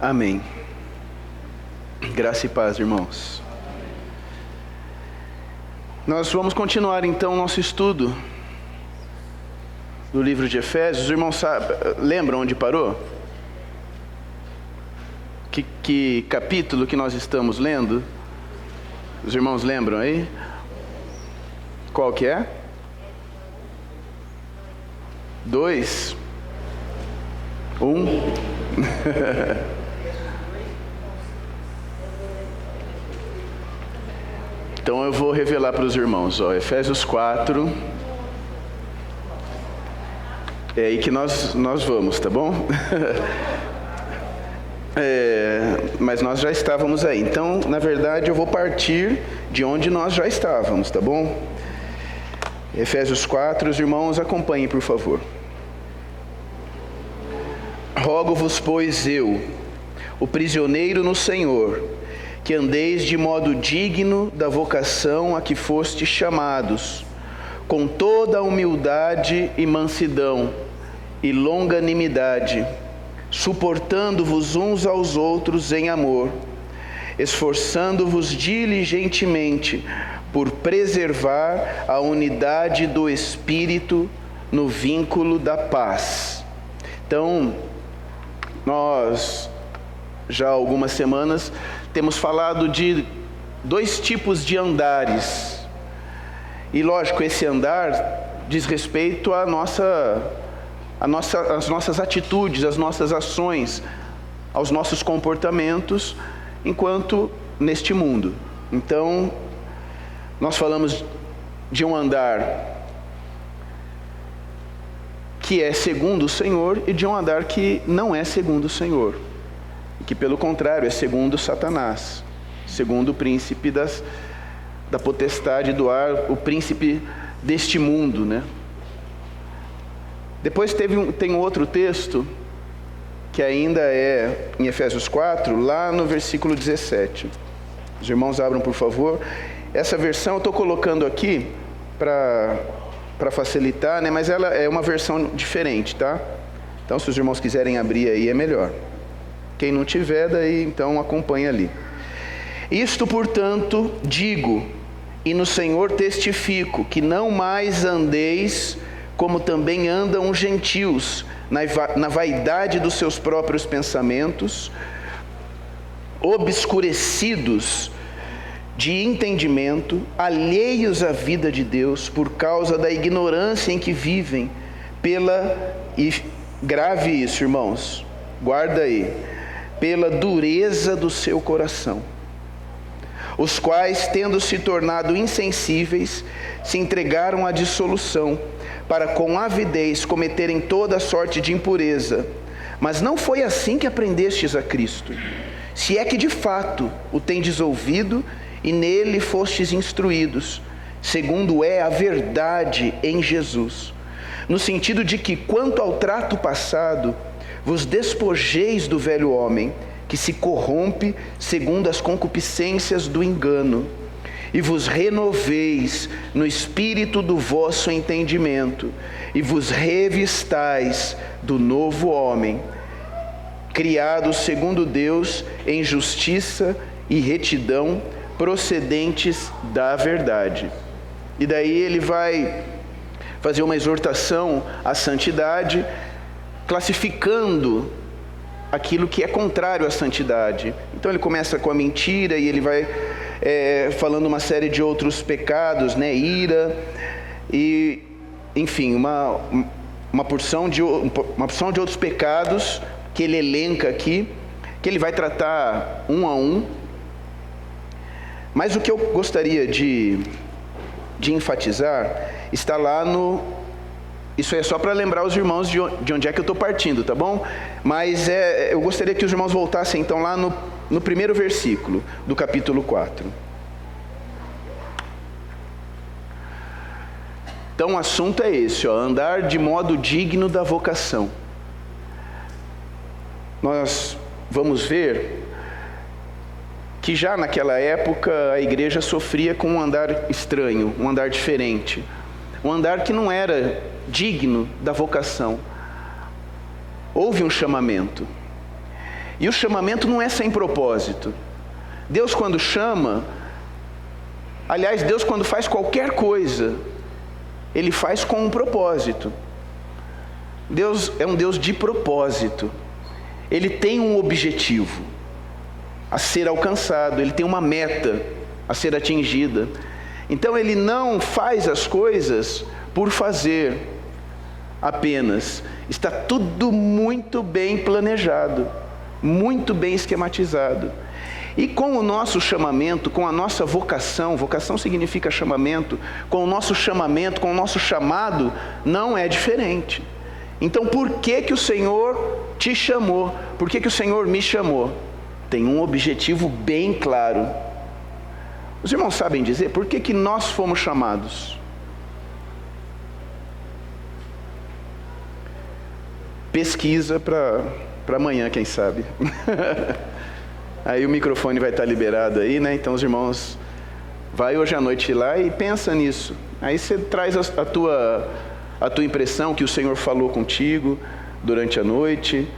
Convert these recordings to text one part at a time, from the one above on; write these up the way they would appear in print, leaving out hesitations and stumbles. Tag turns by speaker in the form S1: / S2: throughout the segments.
S1: Amém. Graça e paz, irmãos. Nós vamos continuar então o nosso estudo do livro de Efésios. Os irmãos lembram onde parou? Que capítulo que nós estamos lendo? Os irmãos lembram aí? Qual que é? 2? 1? Então eu vou revelar para os irmãos, Efésios 4, é aí que nós vamos, tá bom? Mas nós já estávamos aí, então na verdade eu vou partir de onde nós já estávamos, tá bom? Efésios 4, os irmãos acompanhem por favor. Rogo-vos, pois eu, o prisioneiro no Senhor, que andeis de modo digno da vocação a que fostes chamados, com toda a humildade e mansidão e longanimidade, suportando-vos uns aos outros em amor, esforçando-vos diligentemente por preservar a unidade do Espírito no vínculo da paz. Então, nós já há algumas semanas temos falado de 2 tipos de andares. E lógico, esse andar diz respeito às nossas atitudes, às nossas ações, aos nossos comportamentos enquanto neste mundo. Então, nós falamos de um andar que é segundo o Senhor e de um andar que não é segundo o Senhor. Que pelo contrário é segundo Satanás, segundo o príncipe da potestade do ar, o príncipe deste mundo, né? Depois tem outro texto, que ainda é em Efésios 4, lá no versículo 17. Os irmãos abram por favor. Essa versão eu estou colocando aqui para facilitar, né? Mas ela é uma versão diferente, tá? Então se os irmãos quiserem abrir aí é melhor. Quem não tiver, daí então acompanha ali. Isto, portanto, digo, e no Senhor testifico, que não mais andeis como também andam os gentios, na vaidade dos seus próprios pensamentos, obscurecidos de entendimento, alheios à vida de Deus, por causa da ignorância em que vivem, e grave isso, irmãos, guarda aí, pela dureza do seu coração, os quais, tendo se tornado insensíveis, se entregaram à dissolução, para com avidez cometerem toda sorte de impureza. Mas não foi assim que aprendestes a Cristo, se é que de fato o tendes ouvido e nele fostes instruídos, segundo é a verdade em Jesus, no sentido de que, quanto ao trato passado, vos despojeis do velho homem, que se corrompe segundo as concupiscências do engano, e vos renoveis no espírito do vosso entendimento, e vos revistais do novo homem, criado segundo Deus em justiça e retidão, procedentes da verdade. E daí ele vai fazer uma exortação à santidade, classificando aquilo que é contrário à santidade. Então ele começa com a mentira e ele vai falando uma série de outros pecados, né? Ira e, enfim, uma porção de outros pecados que ele elenca aqui, que ele vai tratar um a um. Mas o que eu gostaria de enfatizar está lá no... Isso é só para lembrar os irmãos de onde é que eu estou partindo, tá bom? Mas eu gostaria que os irmãos voltassem então lá no primeiro versículo do capítulo 4. Então o assunto é esse, andar de modo digno da vocação. Nós vamos ver que já naquela época a igreja sofria com um andar estranho, um andar diferente. Um andar que não era digno da vocação. Houve um chamamento. E o chamamento não é sem propósito. Deus quando chama, aliás, Deus quando faz qualquer coisa, Ele faz com um propósito. Deus é um Deus de propósito. Ele tem um objetivo a ser alcançado, Ele tem uma meta a ser atingida. Então Ele não faz as coisas por fazer apenas. Está tudo muito bem planejado, muito bem esquematizado. E com o nosso chamamento, com a nossa vocação, vocação significa chamamento, com o nosso chamamento, com o nosso chamado, não é diferente. Então por que o Senhor te chamou? Por que o Senhor me chamou? Tem um objetivo bem claro. Os irmãos sabem dizer por que nós fomos chamados? Pesquisa para amanhã, quem sabe. Aí o microfone vai estar liberado aí, né? Então os irmãos, vai hoje à noite lá e pensa nisso. Aí você traz a tua impressão que o Senhor falou contigo durante a noite.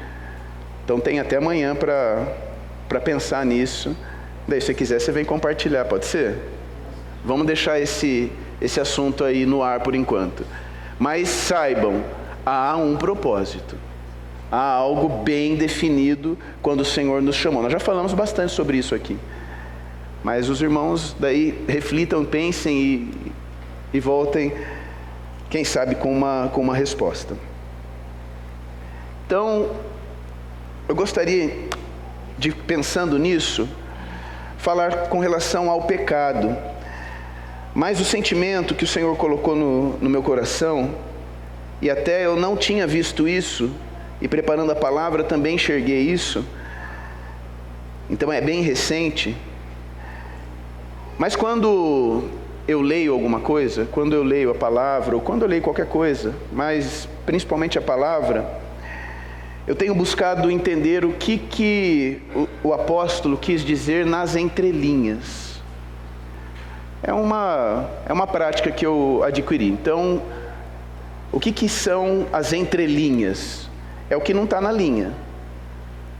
S1: Então tem até amanhã para pensar nisso. Daí se você quiser, você vem compartilhar, pode ser? Vamos deixar esse assunto aí no ar por enquanto. Mas saibam, há um propósito. Há algo bem definido quando o Senhor nos chamou. Nós já falamos bastante sobre isso aqui. Mas os irmãos daí reflitam, pensem e voltem, quem sabe com uma resposta. Então, eu gostaria de, pensando nisso, falar com relação ao pecado. Mas o sentimento que o Senhor colocou no meu coração, e até eu não tinha visto isso, e preparando a palavra também enxerguei isso, então é bem recente, mas quando eu leio alguma coisa, quando eu leio a palavra, ou quando eu leio qualquer coisa, mas principalmente a palavra, eu tenho buscado entender o que o apóstolo quis dizer nas entrelinhas. É uma prática que eu adquiri. Então, o que são as entrelinhas? É o que não está na linha,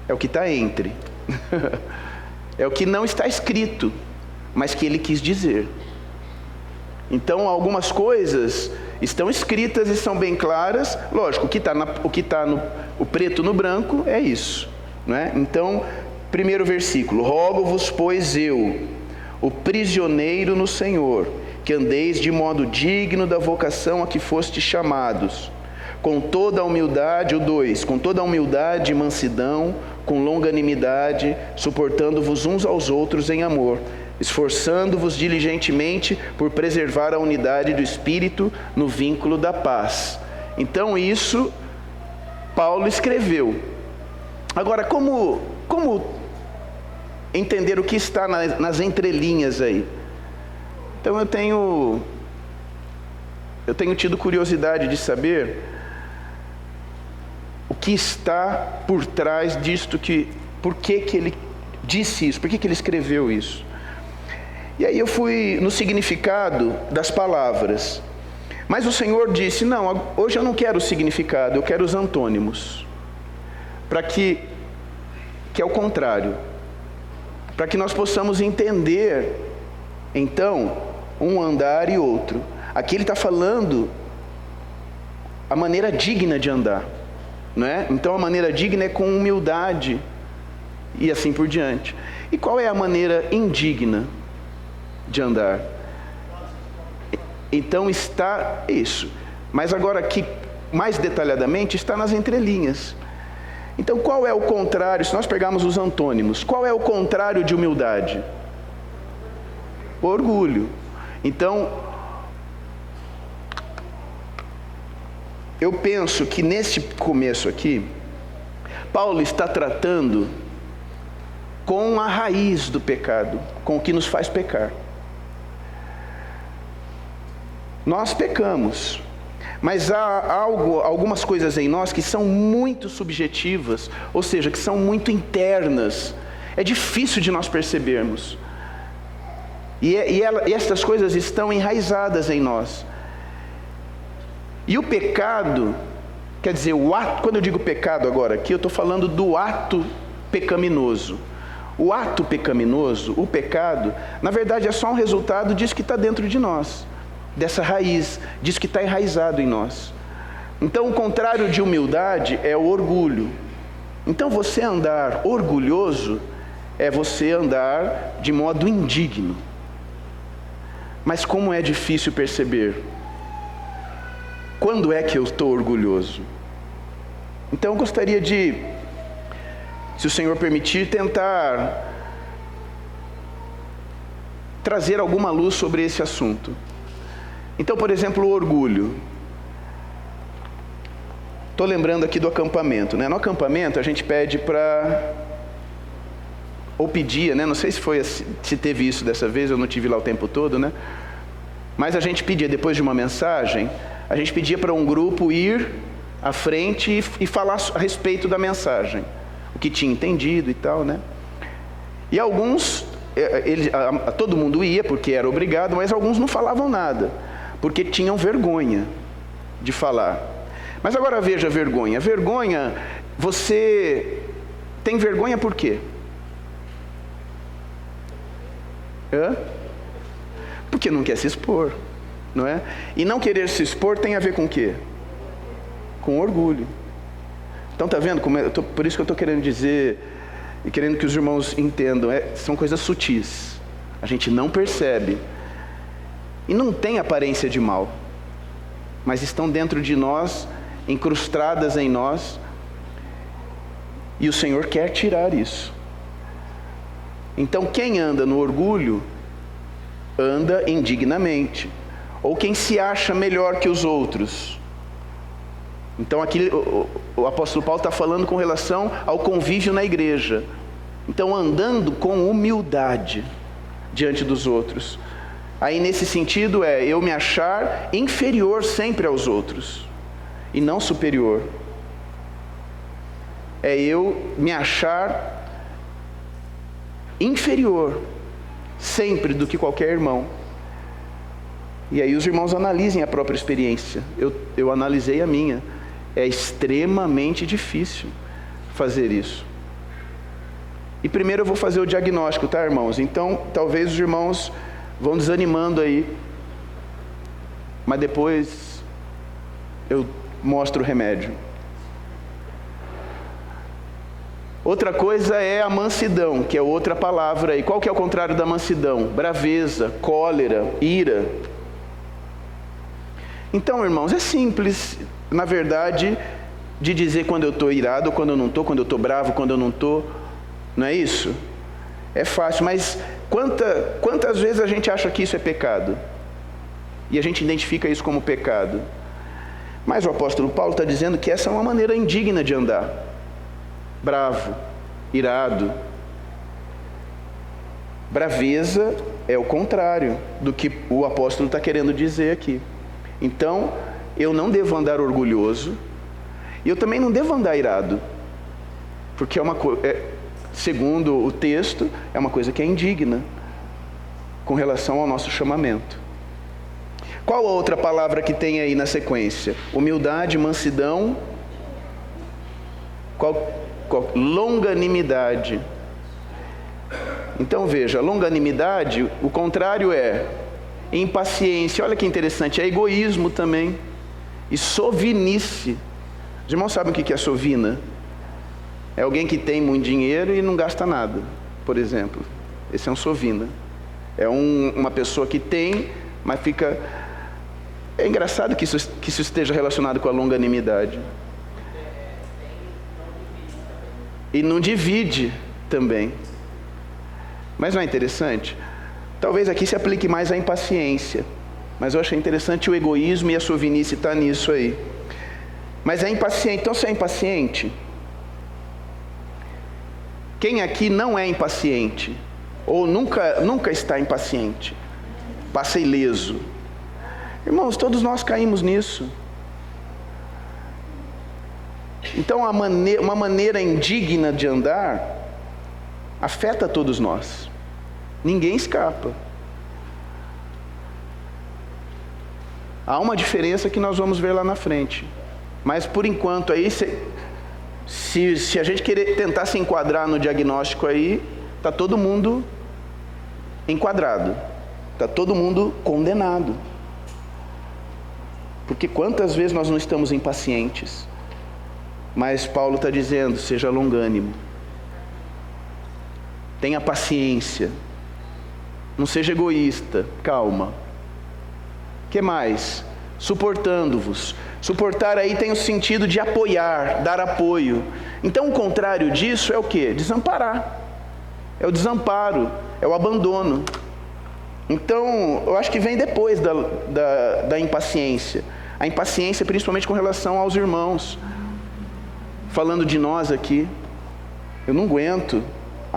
S1: é o que está entre, é o que não está escrito, mas que ele quis dizer. Então algumas coisas estão escritas e são bem claras, lógico, o que está o preto no branco é isso, né? Então, primeiro versículo: rogo-vos, pois eu, o prisioneiro no Senhor, que andeis de modo digno da vocação a que fostes chamados, com toda a humildade, o 2, com toda a humildade e mansidão, com longanimidade, suportando-vos uns aos outros em amor, esforçando-vos diligentemente por preservar a unidade do Espírito no vínculo da paz. Então isso Paulo escreveu. Agora, como entender o que está nas entrelinhas aí? Então eu tenho tido curiosidade de saber o que está por trás disto, por que ele disse isso, por que ele escreveu isso. E aí eu fui no significado das palavras. Mas o Senhor disse, não, hoje eu não quero o significado, eu quero os antônimos. Para que é o contrário. Para que nós possamos entender, então, um andar e outro. Aqui ele está falando a maneira digna de andar, não é? Então a maneira digna é com humildade e assim por diante. E qual é a maneira indigna de andar? Então está isso. Mas agora aqui, mais detalhadamente, está nas entrelinhas. Então qual é o contrário, se nós pegarmos os antônimos, qual é o contrário de humildade? Orgulho. Então, eu penso que nesse começo aqui, Paulo está tratando com a raiz do pecado, com o que nos faz pecar. Nós pecamos, mas há algumas coisas em nós que são muito subjetivas, ou seja, que são muito internas. É difícil de nós percebermos. E essas coisas estão enraizadas em nós. E o pecado, quer dizer, o ato, quando eu digo pecado agora aqui, eu estou falando do ato pecaminoso. O ato pecaminoso, o pecado, na verdade é só um resultado disso que está dentro de nós, dessa raiz, disso que está enraizado em nós. Então o contrário de humildade é o orgulho. Então você andar orgulhoso é você andar de modo indigno. Mas como é difícil perceber? Quando é que eu estou orgulhoso? Então eu gostaria de, se o Senhor permitir, tentar trazer alguma luz sobre esse assunto. Então, por exemplo, o orgulho. Estou lembrando aqui do acampamento, né? No acampamento a gente pede para, ou pedia, né? Não sei se teve isso dessa vez, eu não tive lá o tempo todo, né? Mas a gente pedia, depois de uma mensagem, a gente pedia para um grupo ir à frente e falar a respeito da mensagem, o que tinha entendido e tal, né? E alguns, todo mundo ia porque era obrigado, mas alguns não falavam nada, porque tinham vergonha de falar. Mas agora veja a vergonha. Vergonha, você tem vergonha por quê? Porque não quer se expor, não é? E não querer se expor tem a ver com o quê? Com orgulho. Então tá vendo? Por isso que eu estou querendo dizer, e querendo que os irmãos entendam, são coisas sutis. A gente não percebe. E não tem aparência de mal. Mas estão dentro de nós, incrustadas em nós, e o Senhor quer tirar isso. Então quem anda no orgulho, anda indignamente, ou quem se acha melhor que os outros. Então aqui o apóstolo Paulo está falando com relação ao convívio na igreja. Então andando com humildade diante dos outros. Aí nesse sentido eu me achar inferior sempre aos outros e não superior. É eu me achar inferior sempre do que qualquer irmão. E aí os irmãos analisem a própria experiência. Eu analisei a minha. É extremamente difícil fazer isso. E primeiro eu vou fazer o diagnóstico, tá, irmãos? Então talvez os irmãos vão desanimando aí, mas depois eu mostro o remédio. Outra coisa é a mansidão, que é outra palavra aí. Qual que é o contrário da mansidão? Braveza, cólera, ira. Então, irmãos, é simples, na verdade, de dizer quando eu estou irado, quando eu não estou, quando eu estou bravo, quando eu não estou. Não é isso? É fácil, mas quantas vezes a gente acha que isso é pecado? E a gente identifica isso como pecado. Mas o apóstolo Paulo está dizendo que essa é uma maneira indigna de andar. Bravo, irado. Braveza é o contrário do que o apóstolo está querendo dizer aqui. Então, eu não devo andar orgulhoso, e eu também não devo andar irado, porque segundo o texto, é uma coisa que é indigna com relação ao nosso chamamento. Qual a outra palavra que tem aí na sequência? Humildade, mansidão, longanimidade. Então veja, longanimidade, o contrário é impaciência. Olha que interessante, é egoísmo também. E sovinice. Os irmãos sabem o que é sovina? É alguém que tem muito dinheiro e não gasta nada, por exemplo. Esse é um sovina. É uma pessoa que tem, mas fica... É engraçado que isso esteja relacionado com a longanimidade. E não divide também. Mas não é interessante? Talvez aqui se aplique mais à impaciência. Mas eu achei interessante o egoísmo e a sovinice estar nisso aí. Mas é impaciente. Então, se é impaciente... Quem aqui não é impaciente? Ou nunca está impaciente? Passa ileso. Irmãos, todos nós caímos nisso. Então, uma maneira indigna de andar afeta todos nós. Ninguém escapa. Há uma diferença que nós vamos ver lá na frente. Mas, por enquanto, aí Se a gente querer tentar se enquadrar no diagnóstico aí, está todo mundo enquadrado, está todo mundo condenado. Porque quantas vezes nós não estamos impacientes? Mas Paulo está dizendo, seja longânimo, tenha paciência, não seja egoísta, calma. O que mais? Suportando-vos. Suportar aí tem o sentido de apoiar, dar apoio. Então o contrário disso é o quê? Desamparar. É o desamparo, é o abandono. Então eu acho que vem depois da impaciência. A impaciência principalmente com relação aos irmãos. Falando de nós aqui, eu não aguento.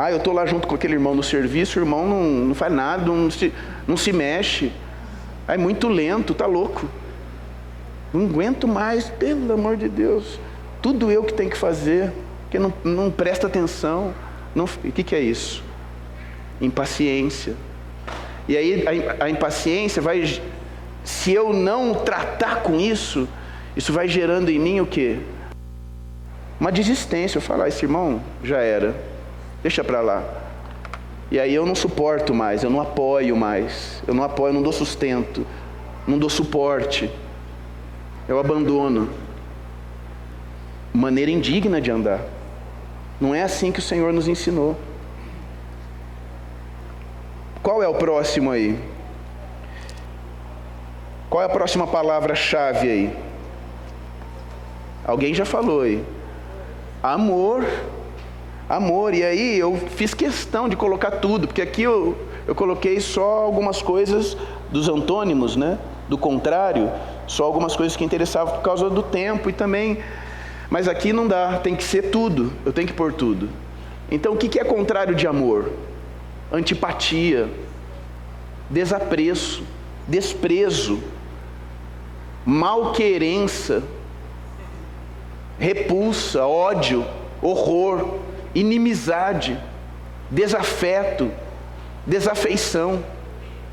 S1: Eu estou lá junto com aquele irmão no serviço, o irmão não faz nada, não se mexe. É muito lento, tá louco. Não aguento mais, pelo amor de Deus. Tudo eu que tenho que fazer, porque não presta atenção. O que é isso? Impaciência. E aí a impaciência vai, se eu não tratar com isso, isso vai gerando em mim o quê? Uma desistência. Eu falo, esse irmão já era, deixa pra lá. E aí eu não suporto mais, eu não apoio mais. Eu não dou sustento, não dou suporte. Eu abandono. Maneira indigna de andar. Não é assim que o Senhor nos ensinou. Qual é o próximo aí? Qual é a próxima palavra-chave aí? Alguém já falou aí. Amor. Amor. E aí eu fiz questão de colocar tudo, porque aqui eu coloquei só algumas coisas dos antônimos, né? Do contrário, só algumas coisas que interessavam por causa do tempo e também... Mas aqui não dá, tem que ser tudo, eu tenho que pôr tudo. Então o que é contrário de amor? Antipatia, desapreço, desprezo, malquerença, repulsa, ódio, horror, inimizade, desafeto, desafeição,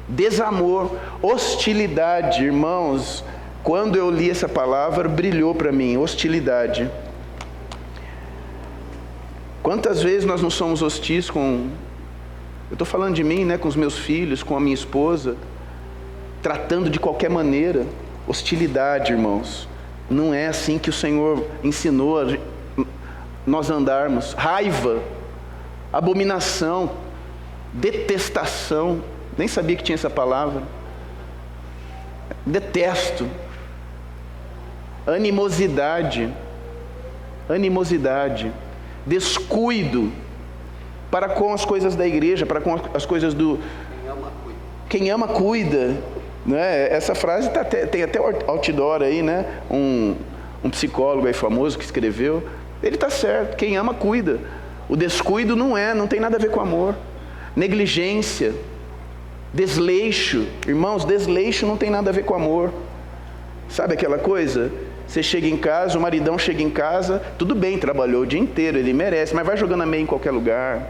S1: desamor, hostilidade. Irmãos, quando eu li essa palavra, brilhou para mim, hostilidade. Quantas vezes nós não somos hostis com... Eu estou falando de mim, né, com os meus filhos, com a minha esposa, tratando de qualquer maneira. Hostilidade, irmãos. Não é assim que o Senhor ensinou a nós andarmos. Raiva, abominação, detestação. Nem sabia que tinha essa palavra. Detesto. Animosidade. Descuido para com as coisas da igreja, para com as coisas do... Quem ama, cuida. Né? Essa frase tem até outdoor aí, né? Um psicólogo aí famoso que escreveu. Ele está certo, quem ama, cuida. O descuido não tem nada a ver com amor. Negligência, desleixo. Irmãos, desleixo não tem nada a ver com amor. Sabe aquela coisa? Você chega em casa, o maridão chega em casa, tudo bem, trabalhou o dia inteiro, ele merece, mas vai jogando a meia em qualquer lugar,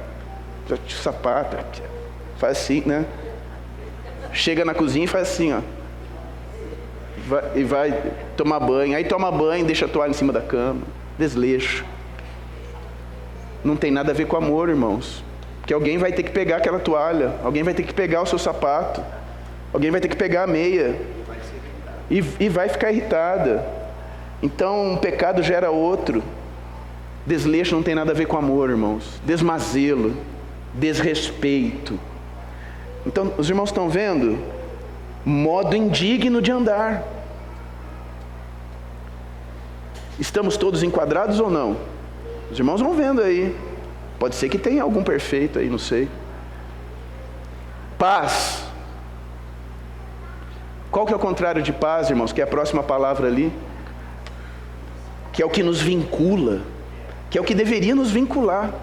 S1: sapato, faz assim, né? Chega na cozinha e faz assim, ó. E vai tomar banho, aí toma banho, deixa a toalha em cima da cama. Desleixo. Não tem nada a ver com amor, irmãos. Porque alguém vai ter que pegar aquela toalha, alguém vai ter que pegar o seu sapato, alguém vai ter que pegar a meia. E vai ficar irritada. Então, um pecado gera outro. Desleixo não tem nada a ver com amor, irmãos. Desmazelo, desrespeito. Então, os irmãos estão vendo? Modo indigno de andar. Estamos todos enquadrados ou não? Os irmãos vão vendo aí. Pode ser que tenha algum perfeito aí, não sei. Paz. Qual que é o contrário de paz, irmãos? Que é a próxima palavra ali. Que é o que nos vincula. Que é o que deveria nos vincular.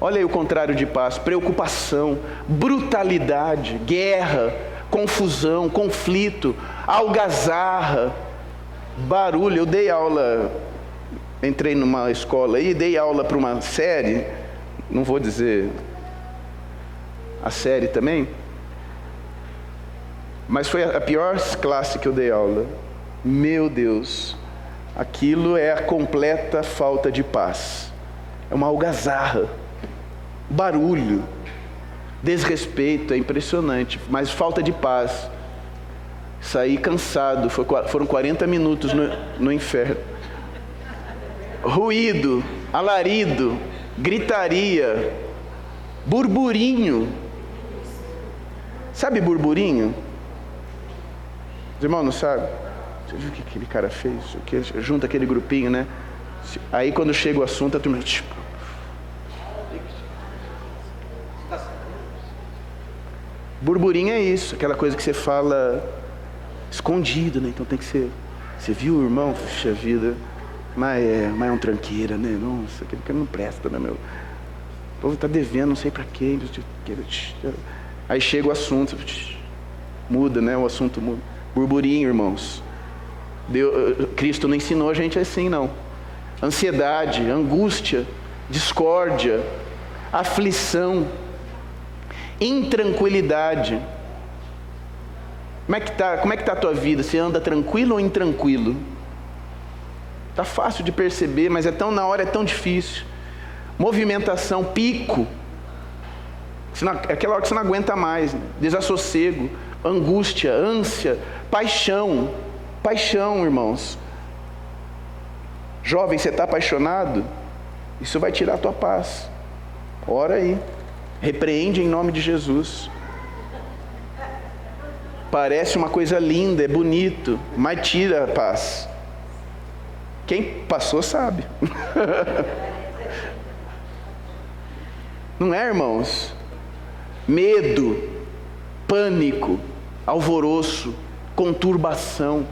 S1: Olha aí o contrário de paz: preocupação, brutalidade, guerra, confusão, conflito, algazarra, barulho. Eu dei aula, entrei numa escola aí, dei aula para uma série, não vou dizer a série também, mas foi a pior classe que eu dei aula. Meu Deus, aquilo é a completa falta de paz. É uma algazarra, barulho, desrespeito, é impressionante, mas falta de paz. Saí cansado, foram 40 minutos no inferno. Ruído, alarido, gritaria, burburinho. Sabe burburinho? Os irmãos não sabem? Você viu o que aquele cara fez? Junta aquele grupinho, né? Aí quando chega o assunto, a turma... Burburinho é isso, aquela coisa que você fala escondido, né? Então tem que ser... Você viu, irmão? Puxa vida... Mas é um tranqueira, né? Nossa, aquele cara não presta, né, meu? O povo tá devendo, não sei pra quê. Aí chega o assunto, muda, né? O assunto muda. Burburinho, irmãos. Cristo não ensinou a gente assim, não. Ansiedade, angústia, discórdia, aflição, intranquilidade. Como é que tá a tua vida? Você anda tranquilo ou intranquilo? Está fácil de perceber, mas na hora é tão difícil. Movimentação, pico. Aquela hora que você não aguenta mais. Né? Desassossego, angústia, ânsia, paixão. Paixão, irmãos. Jovem, você está apaixonado? Isso vai tirar a tua paz. Ora aí. Repreende em nome de Jesus. Parece uma coisa linda, é bonito, mas tira a paz. Quem passou sabe. Não é, irmãos? Medo, pânico, alvoroço, conturbação,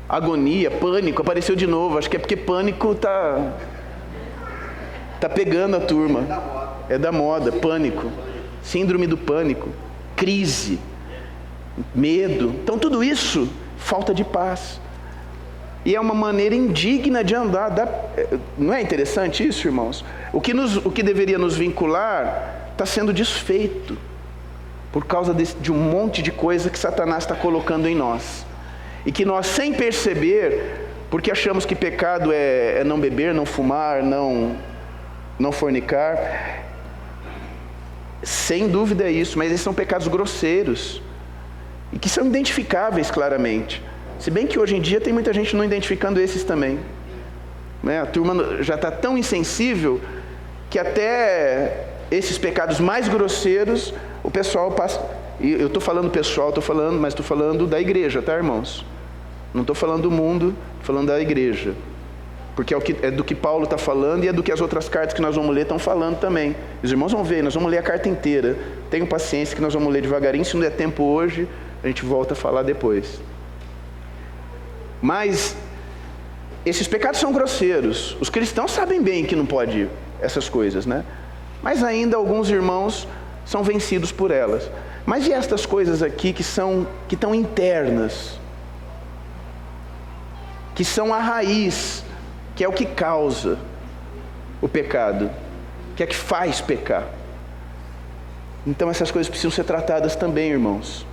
S1: agonia, pânico, apareceu de novo. Acho que é porque pânico tá pegando a turma. É da moda, pânico, síndrome do pânico, crise, medo. Então tudo isso, falta de paz. E é uma maneira indigna de andar. Não é interessante isso, irmãos? O que deveria nos vincular está sendo desfeito por causa de um monte de coisa que Satanás está colocando em nós. E que nós, sem perceber, porque achamos que pecado é não beber, não fumar, não fornicar. Sem dúvida é isso, mas esses são pecados grosseiros e que são identificáveis claramente. Se bem que hoje em dia tem muita gente não identificando esses também. Né? A turma já está tão insensível que até esses pecados mais grosseiros, o pessoal passa... Eu estou falando pessoal, mas estou falando da igreja, tá, irmãos? Não estou falando do mundo, estou falando da igreja. Porque é do que Paulo está falando e é do que as outras cartas que nós vamos ler estão falando também. Os irmãos vão ver, nós vamos ler a carta inteira. Tenham paciência que nós vamos ler devagarinho. Se não der tempo hoje, a gente volta a falar depois. Mas esses pecados são grosseiros. Os cristãos sabem bem que não pode essas coisas, né? Mas ainda alguns irmãos são vencidos por elas. Mas e estas coisas aqui que estão internas? Que são a raiz, que é o que causa o pecado, que é que faz pecar. Então essas coisas precisam ser tratadas também, irmãos.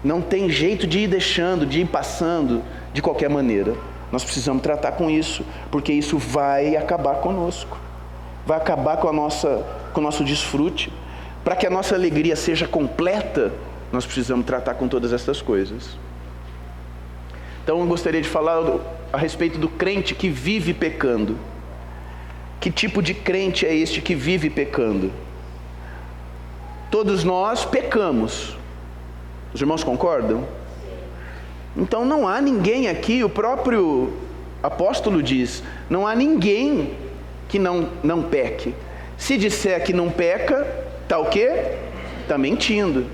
S1: Não tem jeito de ir deixando, de ir passando de qualquer maneira. Nós precisamos tratar com isso, porque isso vai acabar conosco. Vai acabar com o nosso desfrute. Para que a nossa alegria seja completa, nós precisamos tratar com todas essas coisas. Então eu gostaria de falar a respeito do crente que vive pecando. Que tipo de crente é este que vive pecando? Todos nós pecamos. Os irmãos concordam? Então não há ninguém aqui, o próprio apóstolo diz, não há ninguém que não peque. Se disser que não peca, está o quê? Está mentindo.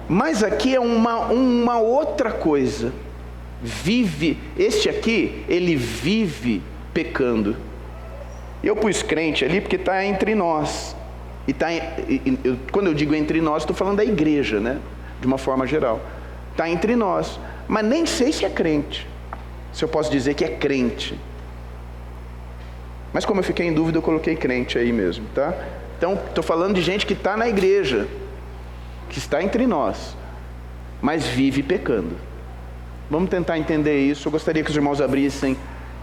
S1: Mas aqui é uma outra coisa. Este aqui, ele vive pecando. Eu pus crente ali porque está entre nós. Quando eu digo entre nós, estou falando da igreja, né? De uma forma geral. Está entre nós. Mas nem sei se é crente. Se eu posso dizer que é crente. Mas como eu fiquei em dúvida, eu coloquei crente aí mesmo, tá? Então, estou falando de gente que está na igreja. Que está entre nós. Mas vive pecando. Vamos tentar entender isso. Eu gostaria que os irmãos abrissem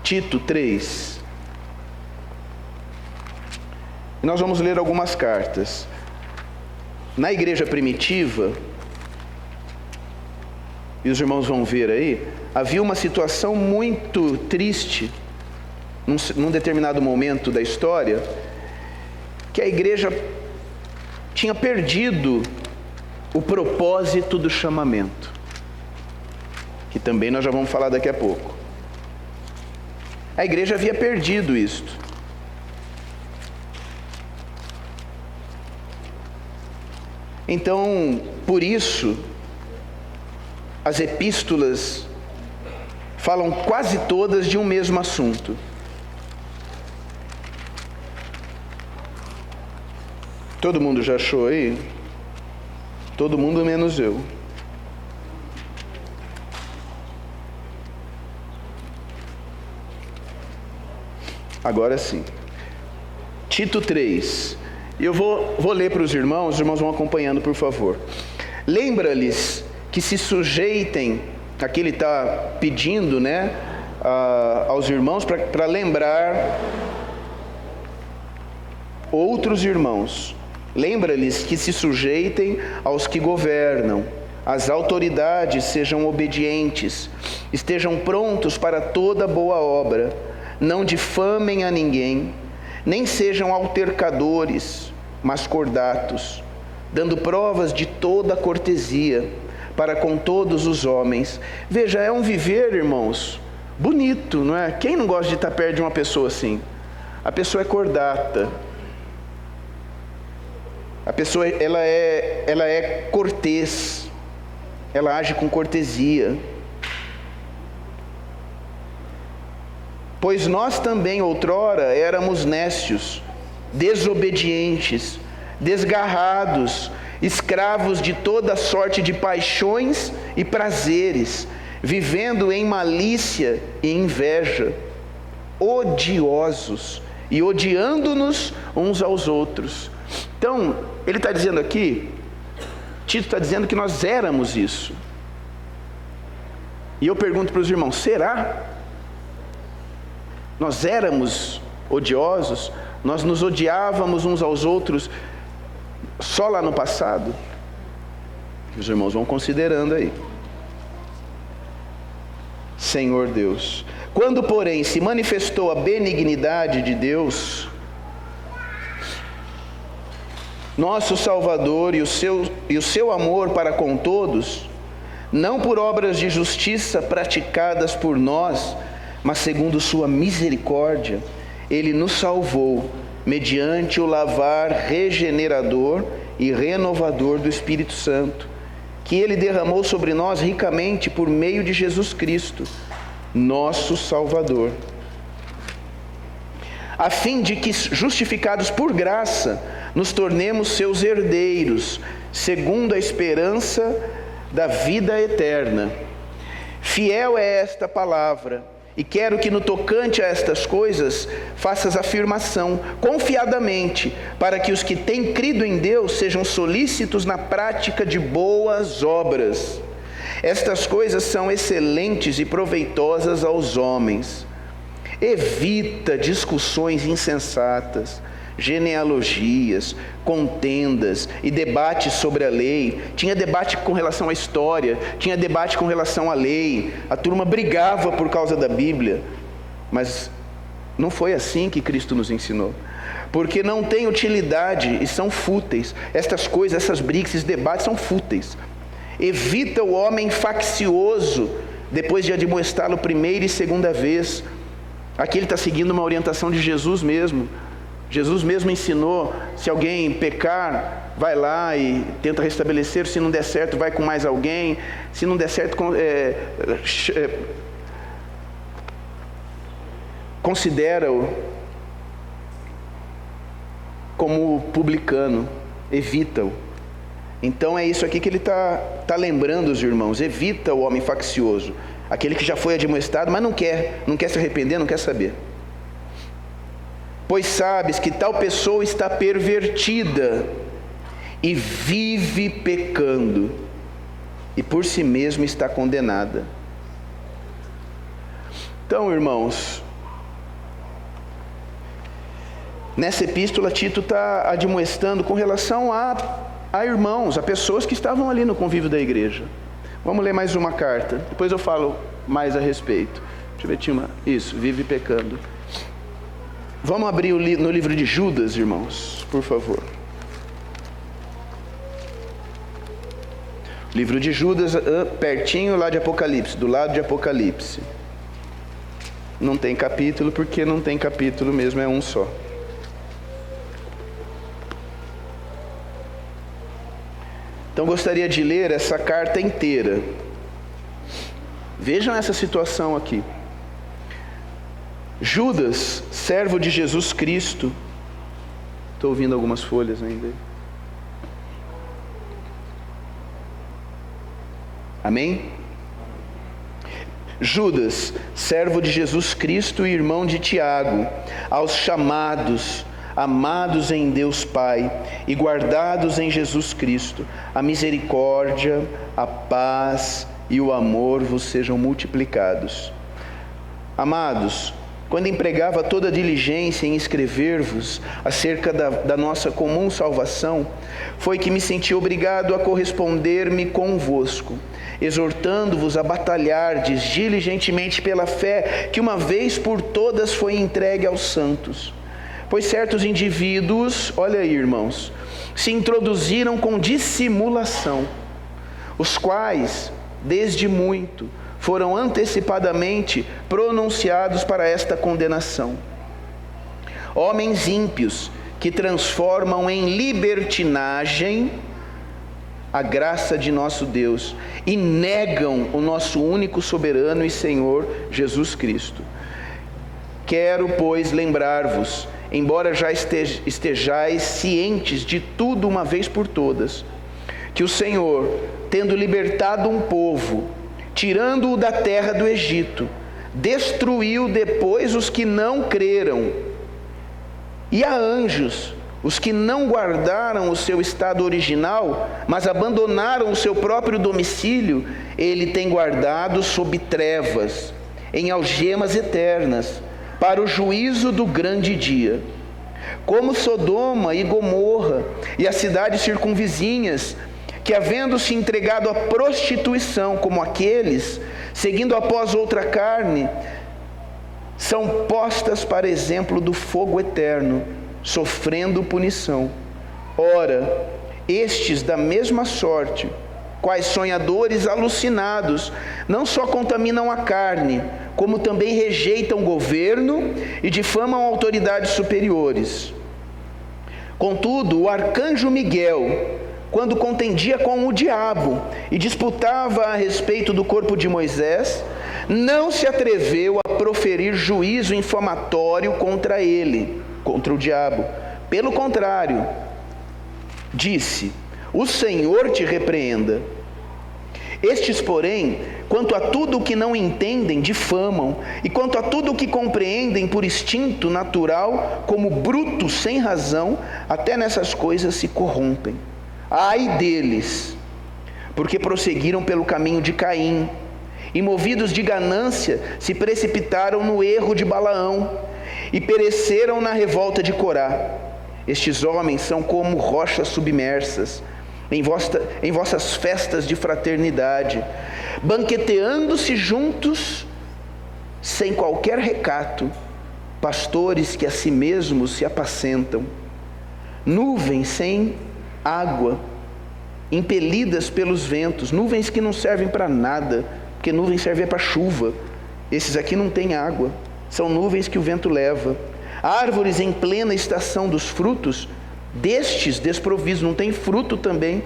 S1: Tito 3. E nós vamos ler algumas cartas. Na igreja primitiva, e os irmãos vão ver aí, havia uma situação muito triste, num determinado momento da história, que a igreja tinha perdido o propósito do chamamento, que também nós já vamos falar daqui a pouco. A igreja havia perdido isto. Então, por isso, as epístolas falam quase todas de um mesmo assunto. Todo mundo já achou aí? Todo mundo menos eu. Agora sim. Tito 3. Eu vou ler para os irmãos vão acompanhando, por favor. Lembra-lhes que se sujeitem, aqui ele está pedindo, aos irmãos para lembrar outros irmãos. Lembra-lhes que se sujeitem aos que governam, as autoridades sejam obedientes, estejam prontos para toda boa obra, não difamem a ninguém, nem sejam altercadores, mas cordatos, dando provas de toda cortesia para com todos os homens. Veja, é um viver, irmãos, bonito, não é? Quem não gosta de estar perto de uma pessoa assim? A pessoa é cordata. A pessoa, ela é cortês. Ela age com cortesia. Pois nós também outrora éramos nécios, desobedientes, desgarrados, escravos de toda sorte de paixões e prazeres, vivendo em malícia e inveja, odiosos e odiando-nos uns aos outros. Então, ele está dizendo aqui, Tito está dizendo que nós éramos isso. E eu pergunto para os irmãos, será? Nós éramos odiosos? Nós nos odiávamos uns aos outros só lá no passado? Os irmãos vão considerando aí. Senhor Deus, quando porém se manifestou a benignidade de Deus, nosso Salvador, e o seu amor para com todos, não por obras de justiça praticadas por nós, mas segundo sua misericórdia, Ele nos salvou, mediante o lavar regenerador e renovador do Espírito Santo, que Ele derramou sobre nós ricamente por meio de Jesus Cristo, nosso Salvador, a fim de que, justificados por graça, nos tornemos seus herdeiros, segundo a esperança da vida eterna. Fiel é esta palavra, e quero que no tocante a estas coisas faças afirmação confiadamente, para que os que têm crido em Deus sejam solícitos na prática de boas obras. Estas coisas são excelentes e proveitosas aos homens. Evita discussões insensatas, genealogias, contendas e debates sobre a lei. Tinha debate com relação à história, tinha debate com relação à lei. A turma brigava por causa da Bíblia, mas não foi assim que Cristo nos ensinou, porque não tem utilidade e são fúteis. Estas coisas, essas brigas, esses debates são fúteis. Evita o homem faccioso, depois de admoestá-lo primeira e segunda vez. Aqui ele está seguindo uma orientação de Jesus mesmo. Jesus mesmo ensinou, se alguém pecar, vai lá e tenta restabelecer, se não der certo, vai com mais alguém, se não der certo, considera-o como publicano, evita-o. Então é isso aqui que ele está lembrando os irmãos, evita o homem faccioso, aquele que já foi admoestado, mas não quer se arrepender, não quer saber. Pois sabes que tal pessoa está pervertida e vive pecando, e por si mesma está condenada. Então, irmãos, nessa epístola, Tito está admoestando com relação a irmãos, a pessoas que estavam ali no convívio da igreja. Vamos ler mais uma carta, depois eu falo mais a respeito. Deixa eu ver, Tima. Isso, vive pecando. Vamos abrir no livro de Judas, irmãos, por favor. Livro de Judas, pertinho lá de Apocalipse, do lado de Apocalipse. Não tem capítulo, porque não tem capítulo mesmo, é um só. Então gostaria de ler essa carta inteira. Vejam essa situação aqui. Judas, servo de Jesus Cristo. Estou ouvindo algumas folhas ainda. Amém? Judas, servo de Jesus Cristo e irmão de Tiago, aos chamados, amados em Deus Pai e guardados em Jesus Cristo, a misericórdia, a paz e o amor vos sejam multiplicados. Amados, quando empregava toda diligência em escrever-vos acerca da nossa comum salvação, foi que me senti obrigado a corresponder-me convosco, exortando-vos a batalhardes diligentemente pela fé que uma vez por todas foi entregue aos santos. Pois certos indivíduos, olha aí, irmãos, se introduziram com dissimulação, os quais, desde muito, foram antecipadamente pronunciados para esta condenação. Homens ímpios que transformam em libertinagem a graça de nosso Deus e negam o nosso único soberano e Senhor Jesus Cristo. Quero, pois, lembrar-vos, embora já estejais cientes de tudo uma vez por todas, que o Senhor, tendo libertado um povo, tirando-o da terra do Egito, destruiu depois os que não creram, e a anjos, os que não guardaram o seu estado original, mas abandonaram o seu próprio domicílio, ele tem guardado sob trevas, em algemas eternas, para o juízo do grande dia. Como Sodoma e Gomorra e as cidades circunvizinhas, que havendo se entregado à prostituição como aqueles, seguindo após outra carne, são postas para exemplo do fogo eterno, sofrendo punição. Ora, estes da mesma sorte, quais sonhadores alucinados, não só contaminam a carne, como também rejeitam o governo e difamam autoridades superiores. Contudo, o arcanjo Miguel, quando contendia com o diabo e disputava a respeito do corpo de Moisés, não se atreveu a proferir juízo infamatório contra ele, contra o diabo. Pelo contrário, disse: o Senhor te repreenda. Estes, porém, quanto a tudo o que não entendem, difamam, e quanto a tudo o que compreendem por instinto natural, como brutos sem razão, até nessas coisas se corrompem. Ai deles, porque prosseguiram pelo caminho de Caim, e movidos de ganância, se precipitaram no erro de Balaão, e pereceram na revolta de Corá. Estes homens são como rochas submersas, em vossas festas de fraternidade, banqueteando-se juntos, sem qualquer recato, pastores que a si mesmos se apacentam, nuvens sem água, impelidas pelos ventos, nuvens que não servem para nada, porque nuvens servem para chuva, esses aqui não têm água, são nuvens que o vento leva. Árvores em plena estação dos frutos, destes desprovidos, não tem fruto também.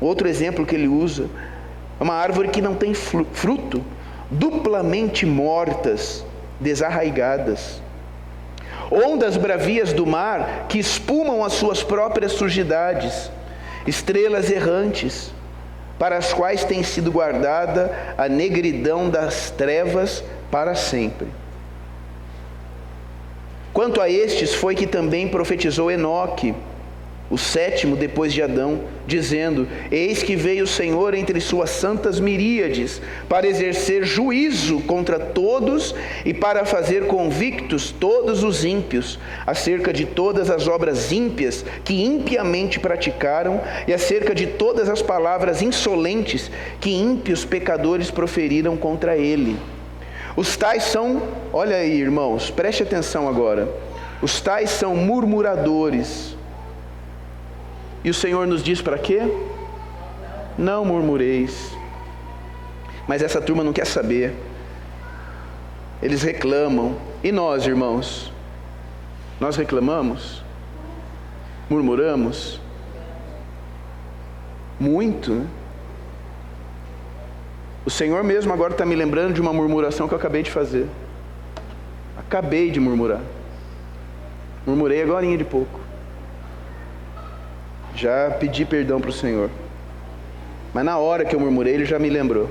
S1: Outro exemplo que ele usa, uma árvore que não tem fruto, duplamente mortas, desarraigadas. Ondas bravias do mar que espumam as suas próprias sujidades, estrelas errantes, para as quais tem sido guardada a negridão das trevas para sempre. Quanto a estes foi que também profetizou Enoque, o sétimo depois de Adão, dizendo: eis que veio o Senhor entre suas santas miríades, para exercer juízo contra todos e para fazer convictos todos os ímpios, acerca de todas as obras ímpias que impiamente praticaram, e acerca de todas as palavras insolentes que ímpios pecadores proferiram contra ele. Os tais são, olha aí, irmãos, preste atenção agora, os tais são murmuradores. E o Senhor nos diz para quê? Não murmureis. Mas essa turma não quer saber. Eles reclamam. E nós, irmãos? Nós reclamamos? Murmuramos? Muito, né? O Senhor mesmo agora está me lembrando de uma murmuração que eu acabei de fazer. Acabei de murmurar. Murmurei agorinha de pouco. Já pedi perdão para o Senhor. Mas na hora que eu murmurei, Ele já me lembrou.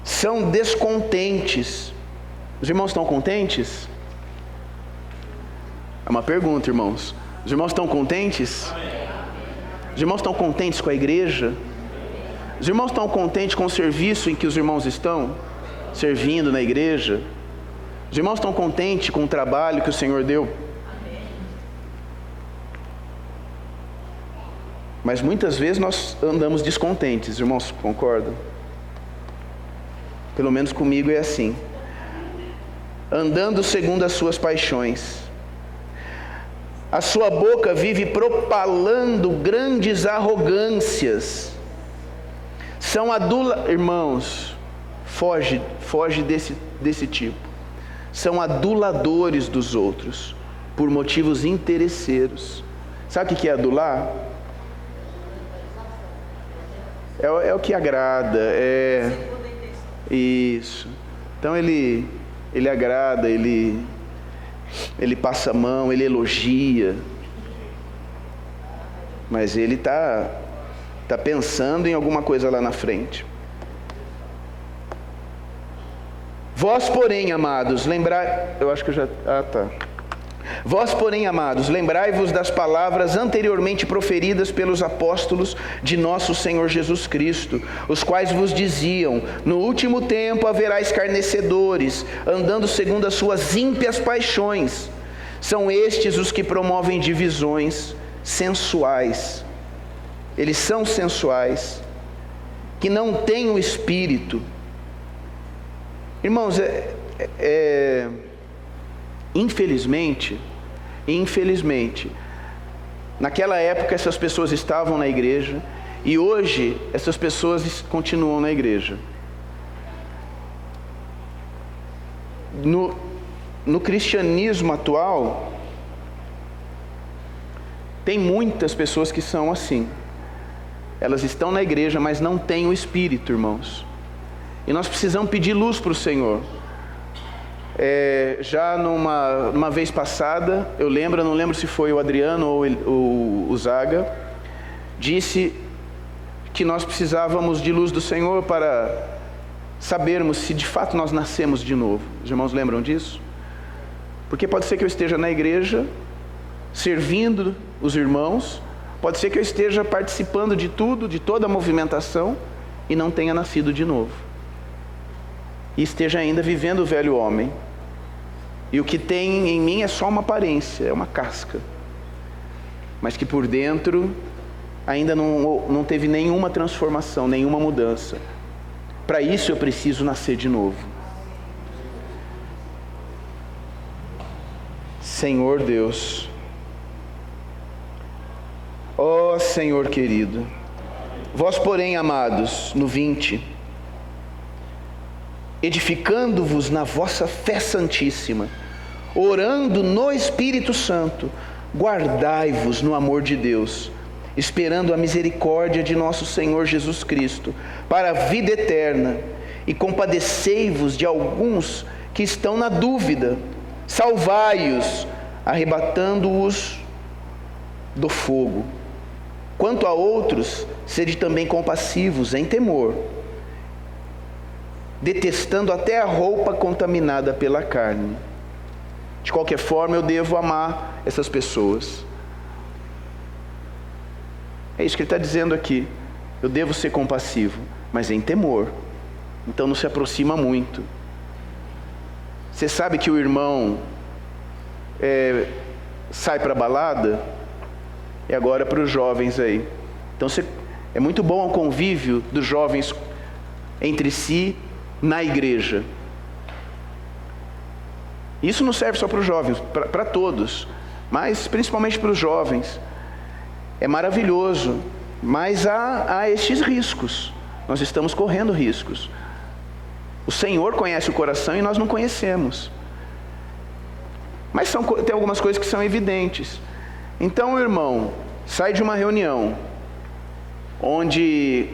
S1: São descontentes. Os irmãos estão contentes? É uma pergunta, irmãos. Os irmãos estão contentes? Os irmãos estão contentes com a igreja? Os irmãos estão contentes com o serviço em que os irmãos estão servindo na igreja? Os irmãos estão contentes com o trabalho que o Senhor deu? Mas muitas vezes nós andamos descontentes, irmãos, concordam? Pelo menos comigo é assim. Andando segundo as suas paixões. A sua boca vive propalando grandes arrogâncias. São irmãos, foge desse tipo. São aduladores dos outros, por motivos interesseiros. Sabe o que é adular? É o que agrada, isso. Então ele agrada, ele passa a mão, ele elogia, mas ele está pensando em alguma coisa lá na frente. Vós, porém, amados, Vós, porém, amados, lembrai-vos das palavras anteriormente proferidas pelos apóstolos de nosso Senhor Jesus Cristo, os quais vos diziam: no último tempo haverá escarnecedores, andando segundo as suas ímpias paixões. São estes os que promovem divisões sensuais. Eles são sensuais, que não têm o Espírito. Irmãos, infelizmente, naquela época essas pessoas estavam na igreja e hoje essas pessoas continuam na igreja. No cristianismo atual, tem muitas pessoas que são assim. Elas estão na igreja, mas não têm o Espírito, irmãos. E nós precisamos pedir luz para o Senhor. Já numa vez passada, eu não lembro se foi o Adriano ou o Zaga, disse que nós precisávamos de luz do Senhor para sabermos se de fato nós nascemos de novo. Os irmãos lembram disso? Porque pode ser que eu esteja na igreja, servindo os irmãos, pode ser que eu esteja participando de tudo, de toda a movimentação, e não tenha nascido de novo. E esteja ainda vivendo o velho homem. E o que tem em mim é só uma aparência, é uma casca. Mas que por dentro ainda não teve nenhuma transformação, nenhuma mudança. Para isso eu preciso nascer de novo. Senhor Deus, ó Senhor querido, vós porém, amados, no 20, edificando-vos na vossa fé santíssima, orando no Espírito Santo, guardai-vos no amor de Deus, esperando a misericórdia de nosso Senhor Jesus Cristo, para a vida eterna, e compadecei-vos de alguns que estão na dúvida, salvai-os, arrebatando-os do fogo. Quanto a outros, sede também compassivos em temor, detestando até a roupa contaminada pela carne. De qualquer forma, eu devo amar essas pessoas. É isso que ele está dizendo aqui. Eu devo ser compassivo, mas em temor. Então não se aproxima muito. Você sabe que o irmão sai para a balada? E agora para os jovens aí. Então é muito bom o convívio dos jovens entre si na igreja. Isso não serve só para os jovens, para todos, mas principalmente para os jovens. É maravilhoso, mas há estes riscos. Nós estamos correndo riscos. O Senhor conhece o coração e nós não conhecemos. Mas tem algumas coisas que são evidentes. Então o irmão sai de uma reunião onde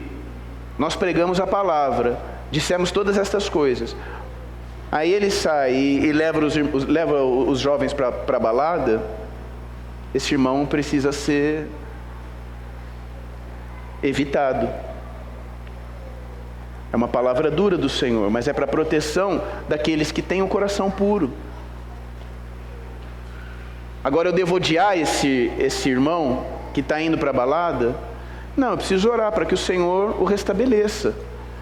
S1: nós pregamos a palavra, dissemos todas estas coisas. Aí ele sai e leva os jovens para a balada. Esse irmão precisa ser evitado. É uma palavra dura do Senhor, mas é para proteção daqueles que têm o coração puro. Agora eu devo odiar esse irmão que está indo para a balada? Não, eu preciso orar para que o Senhor o restabeleça,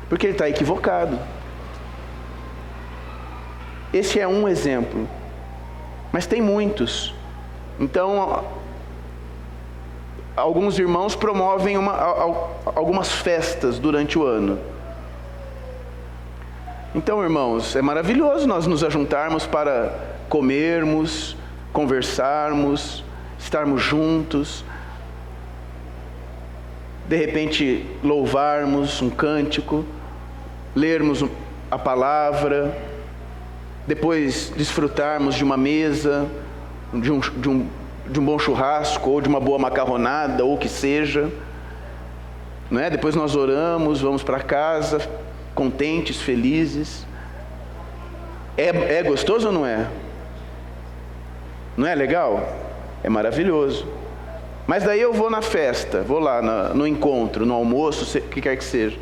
S1: porque ele está equivocado. Esse é um exemplo, mas tem muitos. Então, alguns irmãos promovem algumas festas durante o ano. Então, irmãos, é maravilhoso nós nos ajuntarmos para comermos, conversarmos, estarmos juntos, de repente louvarmos um cântico, lermos a palavra, depois desfrutarmos de uma mesa, de um bom churrasco, ou de uma boa macarronada, ou o que seja, não é? Depois nós oramos, vamos para casa, contentes, felizes. É gostoso ou não é? Não é legal? É maravilhoso. Mas daí eu vou na festa, vou lá no encontro, no almoço, o que quer que seja.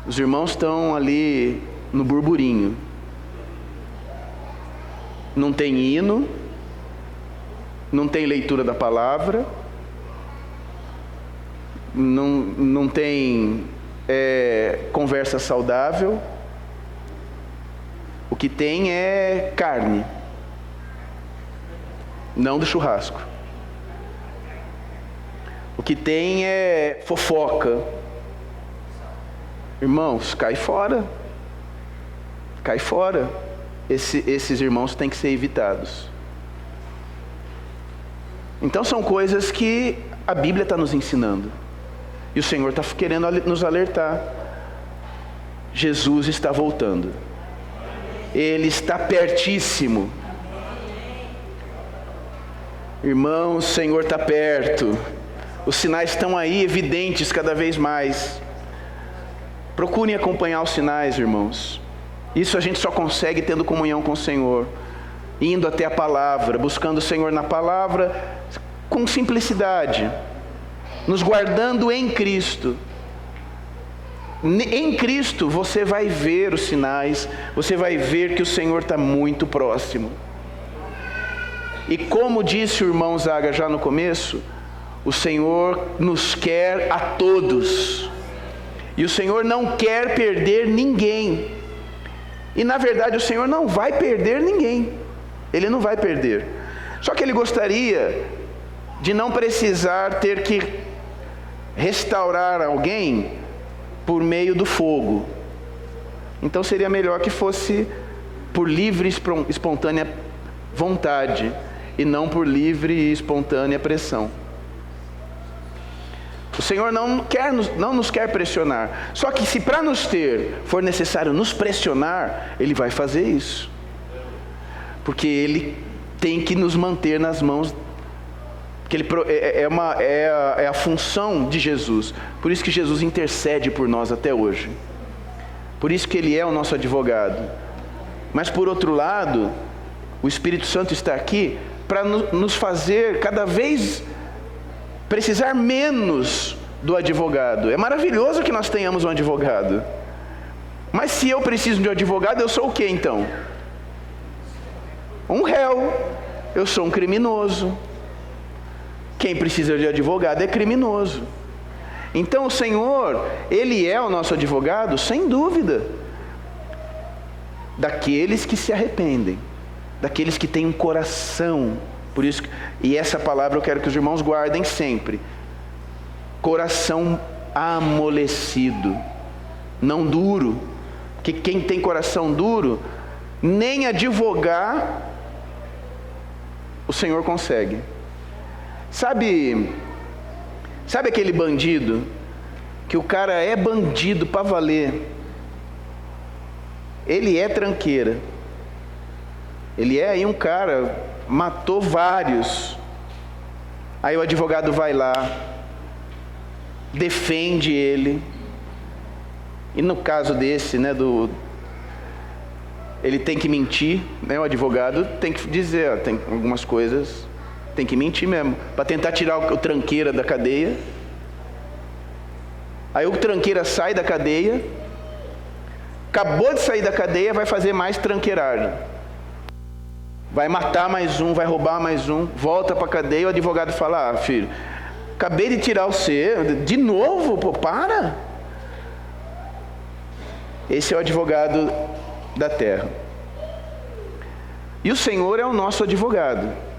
S1: Os irmãos estão ali no burburinho. Não tem hino, não tem leitura da palavra, não tem conversa saudável. O que tem é carne, não do churrasco. O que tem é fofoca. Irmãos, cai fora. Cai fora. Esses irmãos têm que ser evitados. Então são coisas que a Bíblia está nos ensinando. E o Senhor está querendo nos alertar. Jesus está voltando. Ele está pertíssimo. Irmãos, o Senhor está perto. Os sinais estão aí, evidentes cada vez mais. Procurem acompanhar os sinais, irmãos. Isso a gente só consegue tendo comunhão com o Senhor, indo até a palavra, buscando o Senhor na palavra, com simplicidade, nos guardando em Cristo. Em Cristo você vai ver os sinais, você vai ver que o Senhor está muito próximo. E como disse o irmão Zaga já no começo, o Senhor nos quer a todos. E o Senhor não quer perder ninguém. E na verdade o Senhor não vai perder ninguém. Ele não vai perder. Só que Ele gostaria de não precisar ter que restaurar alguém por meio do fogo. Então seria melhor que fosse por livre e espontânea vontade, e não por livre e espontânea pressão. O Senhor não nos quer pressionar. Só que se para nos ter for necessário nos pressionar, Ele vai fazer isso. Porque Ele tem que nos manter nas mãos. Porque é a função de Jesus. Por isso que Jesus intercede por nós até hoje. Por isso que Ele é o nosso advogado. Mas por outro lado, o Espírito Santo está aqui para nos fazer cada vez precisar menos do advogado. É maravilhoso que nós tenhamos um advogado. Mas se eu preciso de um advogado, eu sou o que então? um réu, eu sou um criminoso. Quem precisa de advogado é criminoso. Então o Senhor, Ele é o nosso advogado, sem dúvida, daqueles que se arrependem, daqueles que têm um coração. Por isso, e essa palavra eu quero que os irmãos guardem sempre: coração amolecido, não duro, porque quem tem coração duro, nem advogar o Senhor consegue. Sabe aquele bandido, que o cara é bandido para valer, ele é tranqueira, ele é aí um cara, matou vários, aí o advogado vai lá, defende ele, e no caso desse, né, ele tem que mentir, né, o advogado tem que dizer, tem algumas coisas, tem que mentir mesmo, para tentar tirar o tranqueira da cadeia. Aí o tranqueira sai da cadeia, acabou de sair da cadeia, vai fazer mais tranqueiragem, vai matar mais um, vai roubar mais um, volta para a cadeia, o advogado fala: ah, filho, acabei de tirar você, de novo, pô, para. Esse é o advogado da terra. E o Senhor é o nosso advogado.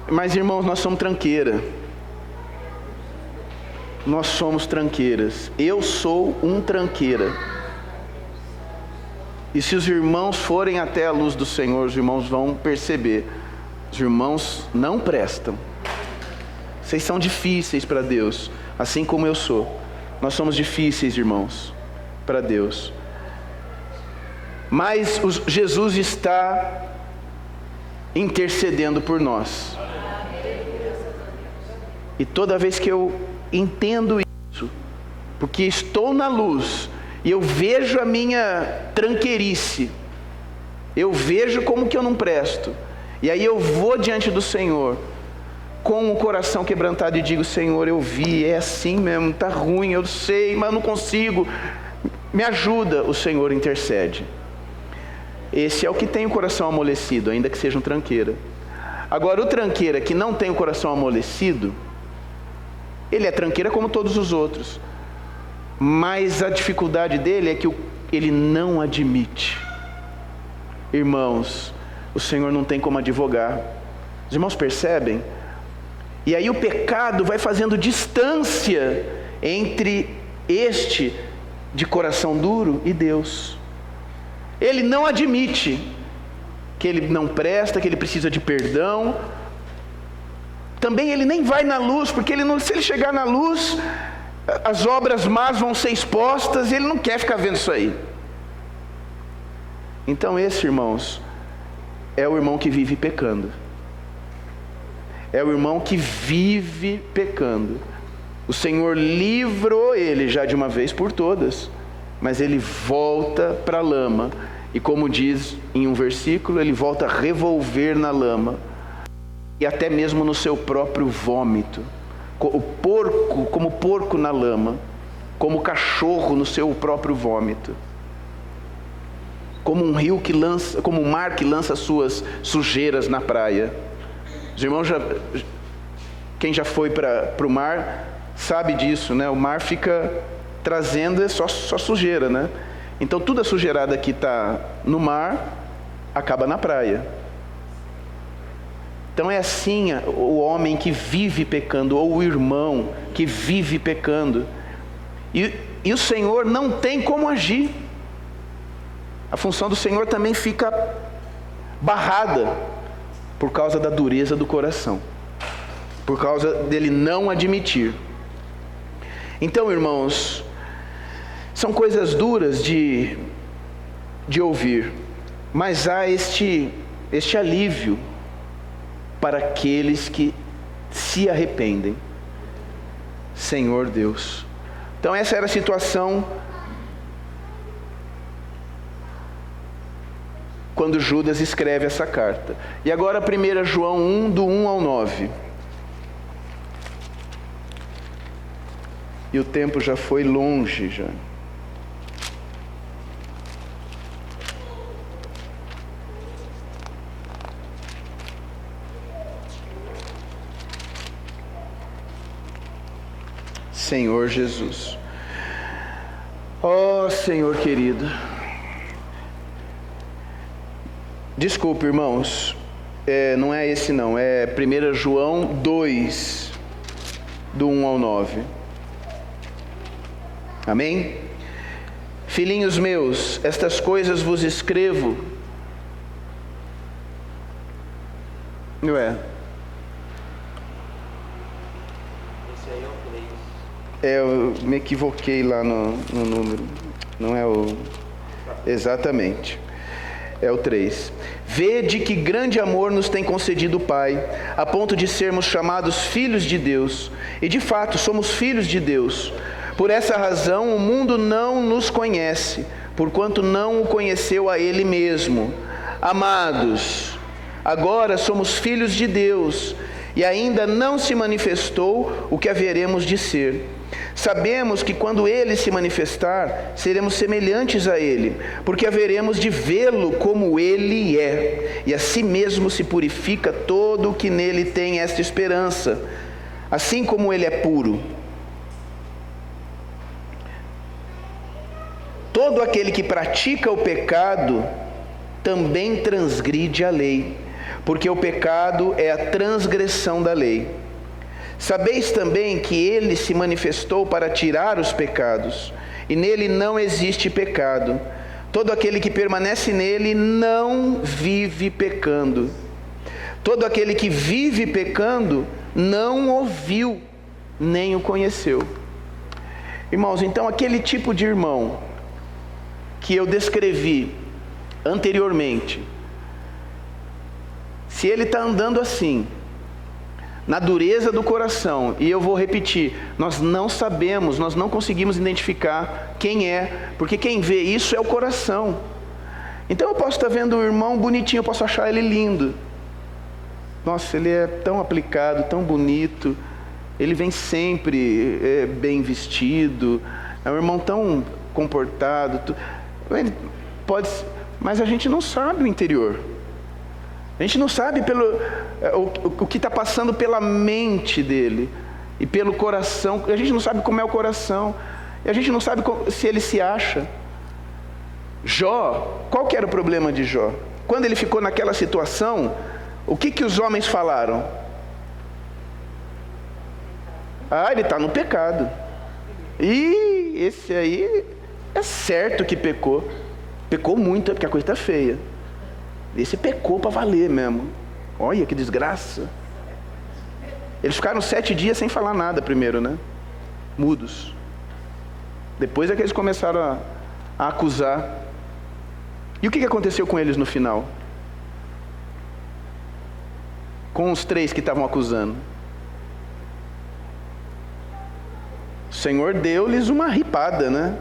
S1: Mas, irmãos, nós somos tranqueira. Nós somos tranqueiras. Eu sou um tranqueira. E se os irmãos forem até a luz do Senhor, os irmãos vão perceber: os irmãos não prestam. Vocês são difíceis para Deus, assim como eu sou. Nós somos difíceis, irmãos, para Deus. Mas Jesus está intercedendo por nós. E toda vez que eu entendo isso, porque estou na luz, e eu vejo a minha tranqueirice, eu vejo como que eu não presto, e aí eu vou diante do Senhor, com o coração quebrantado, e digo: Senhor, eu vi, é assim mesmo, está ruim, eu sei, mas não consigo, me ajuda. O Senhor intercede. Esse é o que tem o coração amolecido, ainda que seja um tranqueira. Agora, o tranqueira que não tem o coração amolecido, ele é tranqueira como todos os outros, mas a dificuldade dele é que ele não admite. Irmãos, o Senhor não tem como advogar. Os irmãos percebem? E aí o pecado vai fazendo distância entre este de coração duro e Deus. Ele não admite que ele não presta, que ele precisa de perdão. Também ele nem vai na luz, porque se ele chegar na luz, as obras más vão ser expostas, e ele não quer ficar vendo isso aí. Então esse, irmãos, é o irmão que vive pecando. É o irmão que vive pecando. O Senhor livrou ele já de uma vez por todas, mas ele volta para a lama. E como diz em um versículo, ele volta a revolver na lama, e até mesmo no seu próprio vômito. Como porco na lama, como cachorro no seu próprio vômito, como como um mar que lança suas sujeiras na praia. Os irmãos, quem já foi para o mar sabe disso, né? O mar fica trazendo só sujeira, né? Então toda a sujeirada que está no mar acaba na praia. Então é assim o homem que vive pecando, ou o irmão que vive pecando. E o Senhor não tem como agir. A função do Senhor também fica barrada por causa da dureza do coração, por causa dele não admitir. Então, irmãos, são coisas duras de ouvir, mas há este alívio para aqueles que se arrependem. Senhor Deus. Então essa era a situação quando Judas escreve essa carta. E agora 1 João 1, do 1 ao 9. E o tempo já foi longe já. Senhor Jesus. Ó Senhor querido. Desculpe, irmãos. Não é esse não. É 1 João 2, do 1 ao 9. Amém? Filhinhos meus, estas coisas vos escrevo. Não é?
S2: Esse aí é o 3.
S1: Eu me equivoquei lá no número. Não é o... Exatamente. É o 3. Vede que grande amor nos tem concedido o Pai, a ponto de sermos chamados filhos de Deus. E de fato, somos filhos de Deus. Por essa razão, o mundo não nos conhece, porquanto não o conheceu a Ele mesmo. Amados, agora somos filhos de Deus, e ainda não se manifestou o que haveremos de ser. Sabemos que quando Ele se manifestar, seremos semelhantes a Ele, porque haveremos de vê-lo como Ele é, e assim mesmo se purifica todo o que nele tem esta esperança, assim como Ele é puro. Todo aquele que pratica o pecado também transgride a lei, porque o pecado é a transgressão da lei. Sabeis também que Ele se manifestou para tirar os pecados, e nele não existe pecado. Todo aquele que permanece nele não vive pecando. Todo aquele que vive pecando não ouviu, nem o conheceu. Irmãos, então aquele tipo de irmão que eu descrevi anteriormente, se ele está andando assim, na dureza do coração, e eu vou repetir, nós não sabemos, nós não conseguimos identificar quem é, porque quem vê isso é o coração. Então eu posso estar vendo o irmão bonitinho, eu posso achar ele lindo. Nossa, ele é tão aplicado, tão bonito, ele vem sempre bem vestido, é um irmão tão comportado. Ele pode, mas a gente não sabe o interior. A gente não sabe o que está passando pela mente dele e pelo coração. A gente não sabe como é o coração. E a gente não sabe se ele se acha. Jó, qual que era o problema de Jó? Quando ele ficou naquela situação, o que os homens falaram? Ah, ele está no pecado. E esse aí é certo que pecou. Pecou muito, porque a coisa está feia. Esse pecou para valer mesmo. Olha que desgraça. Eles ficaram 7 dias sem falar nada primeiro, né? Mudos. Depois é que eles começaram a acusar. E o que aconteceu com eles no final? Com os 3 que estavam acusando. O Senhor deu-lhes uma ripada, né?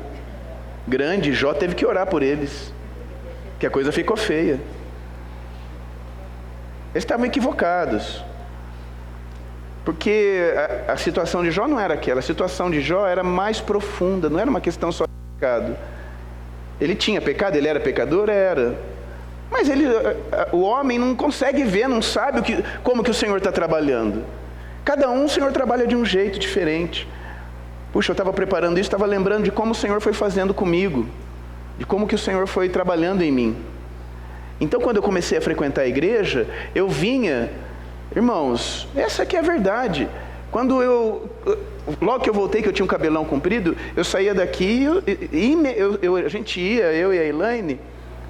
S1: Grande. Jó teve que orar por eles, que a coisa ficou feia. Eles estavam equivocados, porque a situação de Jó não era aquela. A situação de Jó era mais profunda, não era uma questão só de pecado. Ele tinha pecado, ele era pecador? Era. Mas o homem não consegue ver, não sabe como que o Senhor está trabalhando. Cada um, o Senhor trabalha de um jeito diferente. Puxa, eu estava preparando isso, estava lembrando de como o Senhor foi fazendo comigo, de como que o Senhor foi trabalhando em mim. Então, quando eu comecei a frequentar a igreja, eu vinha, irmãos, essa aqui é a verdade. Logo que eu voltei, que eu tinha um cabelão comprido, eu saía daqui a gente ia, eu e a Elaine,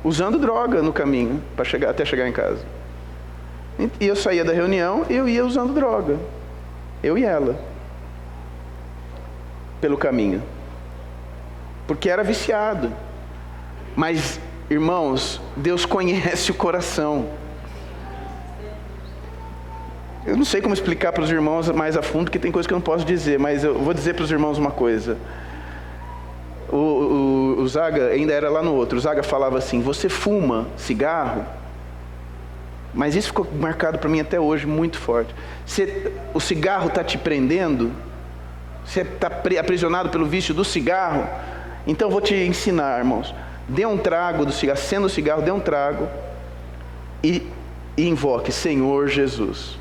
S1: usando droga no caminho, até chegar em casa. E eu saía da reunião e eu ia usando droga, eu e ela, pelo caminho, porque era viciado. Mas, irmãos, Deus conhece o coração. Eu não sei como explicar para os irmãos mais a fundo, porque tem coisa que eu não posso dizer, mas eu vou dizer para os irmãos uma coisa. O Zaga, ainda era lá no outro, o Zaga falava assim: você fuma cigarro? Mas isso ficou marcado para mim até hoje, muito forte. O cigarro está te prendendo? Você está aprisionado pelo vício do cigarro? Então eu vou te ensinar, irmãos. Dê um trago do cigarro, acenda o cigarro, dê um trago e invoque: Senhor Jesus.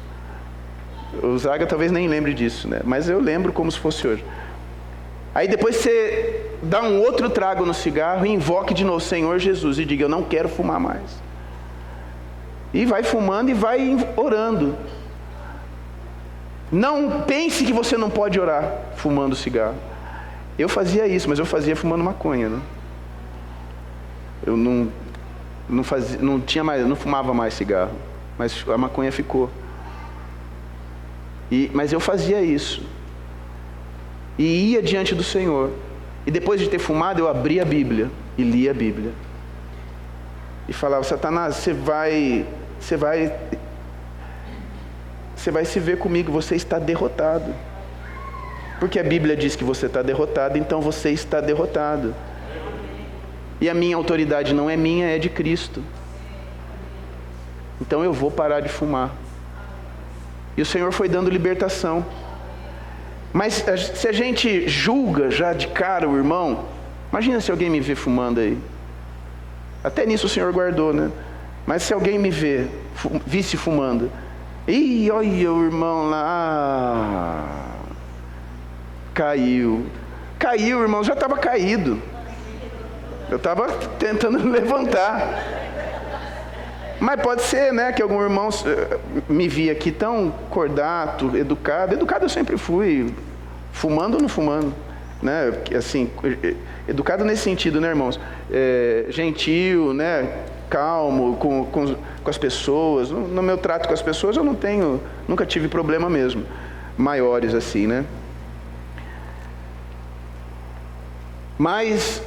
S1: O Zaga talvez nem lembre disso, né? Mas eu lembro como se fosse hoje. Aí depois você dá um outro trago no cigarro e invoque de novo o Senhor Jesus e diga: eu não quero fumar mais. E vai fumando e vai orando. Não pense que você não pode orar fumando cigarro. Eu fazia isso, mas eu fazia fumando maconha, né? Eu não fumava mais cigarro, mas a maconha ficou. Mas eu fazia isso. E ia diante do Senhor. E depois de ter fumado, eu abria a Bíblia e lia a Bíblia. E falava: Satanás, você vai se ver comigo, você está derrotado. Porque a Bíblia diz que você está derrotado, então você está derrotado. E a minha autoridade não é minha, é de Cristo. Então eu vou parar de fumar. E o Senhor foi dando libertação. Mas se a gente julga já de cara o irmão, imagina se alguém me vê fumando aí. Até nisso o Senhor guardou, né? Mas se alguém me visse fumando, ih, olha o irmão lá, caiu, irmão, já estava caído. Eu estava tentando levantar. Mas pode ser, né, que algum irmão me via aqui tão cordato, educado. Educado eu sempre fui, fumando ou não fumando, né? Assim, educado nesse sentido, né, irmãos? Gentil, né? Calmo com as pessoas. No meu trato com as pessoas eu nunca tive problema mesmo, maiores assim, né? Mas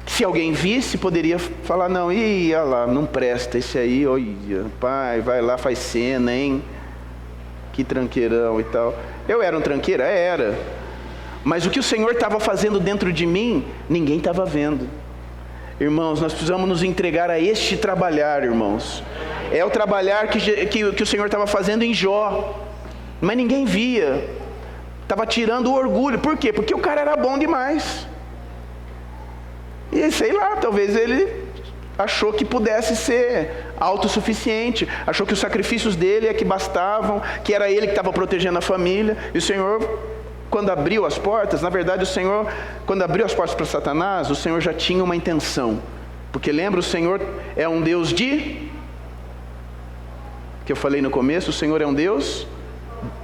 S1: se alguém visse, poderia falar: não, olha lá, não presta esse aí, olha, pai, vai lá, faz cena, hein? Que tranqueirão e tal. Eu era um tranqueira? Era. Mas o que o Senhor estava fazendo dentro de mim, ninguém estava vendo. Irmãos, nós precisamos nos entregar a este trabalhar, irmãos. É o trabalhar que o Senhor estava fazendo em Jó. Mas ninguém via. Estava tirando o orgulho. Por quê? Porque o cara era bom demais. E sei lá, talvez ele achou que pudesse ser autossuficiente, achou que os sacrifícios dele é que bastavam, que era ele que estava protegendo a família. E o Senhor, quando abriu as portas, na verdade o Senhor, quando abriu as portas para Satanás, o Senhor já tinha uma intenção. Porque lembra, o Senhor é um Deus que eu falei no começo, o Senhor é um Deus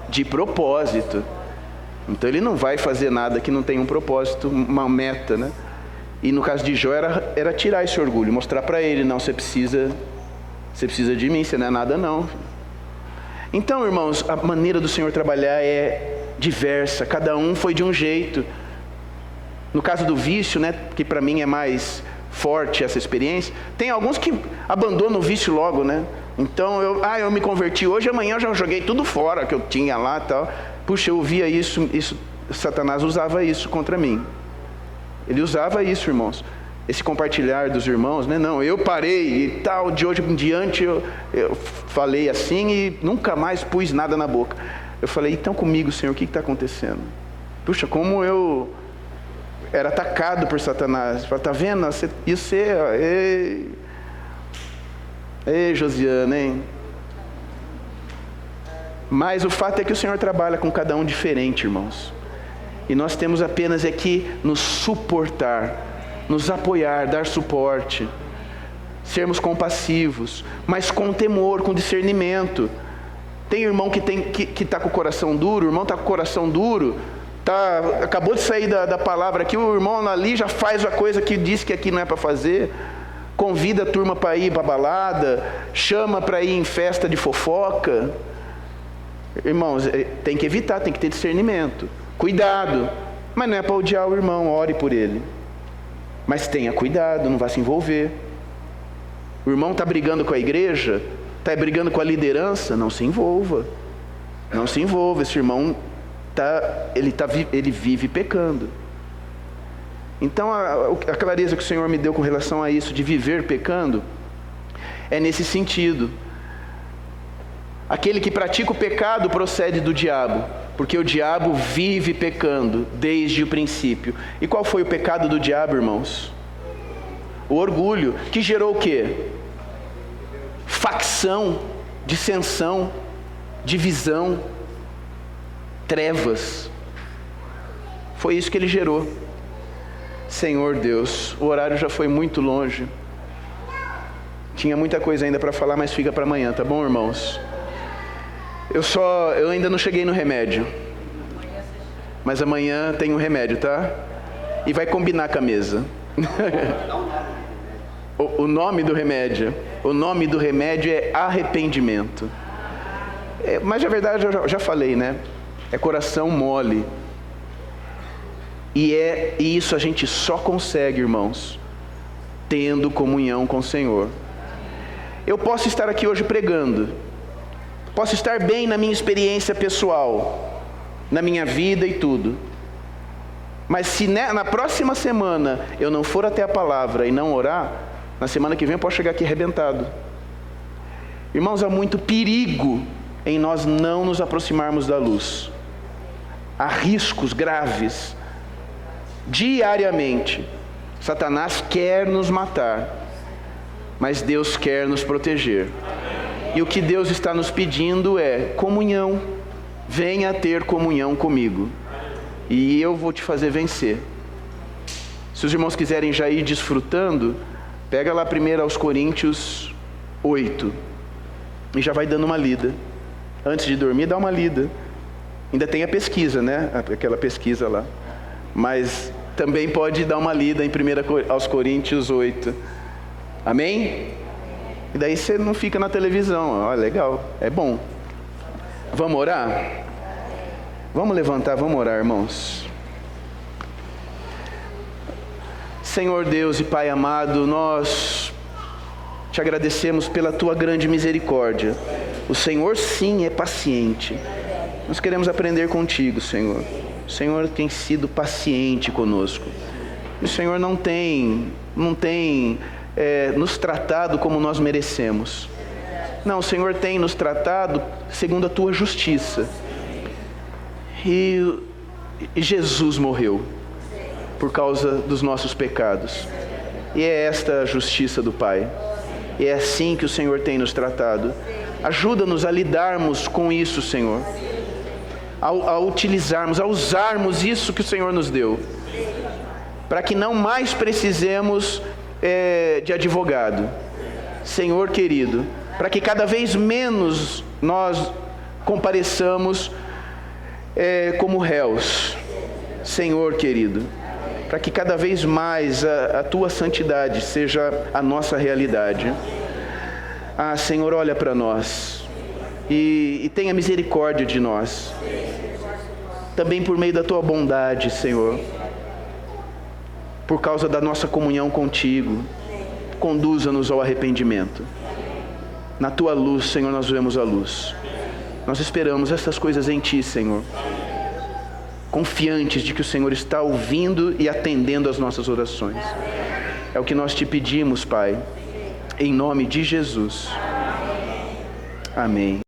S1: de propósito. Então Ele não vai fazer nada que não tenha um propósito, uma meta, né? E no caso de Jó era tirar esse orgulho, mostrar para ele: não, você precisa de mim, você não é nada não. Então, irmãos, a maneira do Senhor trabalhar é diversa, cada um foi de um jeito. No caso do vício, né, que para mim é mais forte essa experiência, tem alguns que abandonam o vício logo, né? Então eu me converti hoje, amanhã eu já joguei tudo fora que eu tinha lá e tal. Puxa, eu via isso, Satanás usava isso contra mim. Ele usava isso, irmãos. Esse compartilhar dos irmãos, né? Não, eu parei e tal, de hoje em diante eu falei assim e nunca mais pus nada na boca. Eu falei: então comigo, Senhor, o que está acontecendo? Puxa, como eu era atacado por Satanás. Fala: tá vendo? Ei, Josiana, hein? Mas o fato é que o Senhor trabalha com cada um diferente, irmãos. E nós temos apenas que nos suportar, nos apoiar, dar suporte, sermos compassivos, mas com temor, com discernimento. Tem irmão que está com o coração duro, o irmão está com o coração duro, acabou de sair da palavra aqui, o irmão ali já faz a coisa que disse que aqui não é para fazer, convida a turma para ir para a balada, chama para ir em festa de fofoca. Irmãos, tem que evitar, tem que ter discernimento. Cuidado, mas não é para odiar o irmão, ore por ele. Mas tenha cuidado, não vá se envolver. O irmão está brigando com a igreja, está brigando com a liderança, não se envolva. Não se envolva, esse irmão ele vive pecando. Então a clareza que o Senhor me deu com relação a isso, de viver pecando, é nesse sentido. Aquele que pratica o pecado procede do diabo, porque o diabo vive pecando desde o princípio. E qual foi o pecado do diabo, irmãos? O orgulho, que gerou o quê? Facção, dissensão, divisão, trevas. Foi isso que ele gerou. Senhor Deus, o horário já foi muito longe. Tinha muita coisa ainda para falar, mas fica para amanhã, tá bom, irmãos? Eu ainda não cheguei no remédio. Mas amanhã tem um remédio, tá? E vai combinar com a mesa. O nome do remédio. O nome do remédio é arrependimento. Mas na verdade eu já falei, né? É coração mole. E isso a gente só consegue, irmãos, tendo comunhão com o Senhor. Eu posso estar aqui hoje pregando. Posso estar bem na minha experiência pessoal, na minha vida e tudo. Mas se na próxima semana eu não for até a palavra e não orar, na semana que vem eu posso chegar aqui arrebentado. Irmãos, há muito perigo em nós não nos aproximarmos da luz. Há riscos graves. Diariamente, Satanás quer nos matar, mas Deus quer nos proteger. E o que Deus está nos pedindo é comunhão. Venha ter comunhão comigo, e eu vou te fazer vencer. Se os irmãos quiserem já ir desfrutando, pega lá 1 Coríntios 8, e já vai dando uma lida. Antes de dormir, dá uma lida. Ainda tem a pesquisa, né? Aquela pesquisa lá. Mas também pode dar uma lida em 1 Coríntios 8. Amém? E daí você não fica na televisão. Ó, legal, é bom. Vamos orar? Vamos levantar, vamos orar, irmãos. Senhor Deus e Pai amado, nós te agradecemos pela tua grande misericórdia. O Senhor sim é paciente. Nós queremos aprender contigo, Senhor. O Senhor tem sido paciente conosco. O Senhor não tem nos tratado como nós merecemos. Não, o Senhor tem nos tratado segundo a tua justiça. E Jesus morreu por causa dos nossos pecados. E é esta a justiça do Pai. E é assim que o Senhor tem nos tratado. Ajuda-nos a lidarmos com isso, Senhor. A utilizarmos, a usarmos isso que o Senhor nos deu, para que não mais precisemos de advogado, Senhor querido, para que cada vez menos nós compareçamos como réus, Senhor querido, para que cada vez mais a tua santidade seja a nossa realidade. Senhor, olha para nós e tenha misericórdia de nós. Também por meio da tua bondade, Senhor, por causa da nossa comunhão contigo, conduza-nos ao arrependimento. Na tua luz, Senhor, nós vemos a luz. Nós esperamos essas coisas em ti, Senhor, confiantes de que o Senhor está ouvindo e atendendo às nossas orações. É o que nós te pedimos, Pai, em nome de Jesus. Amém.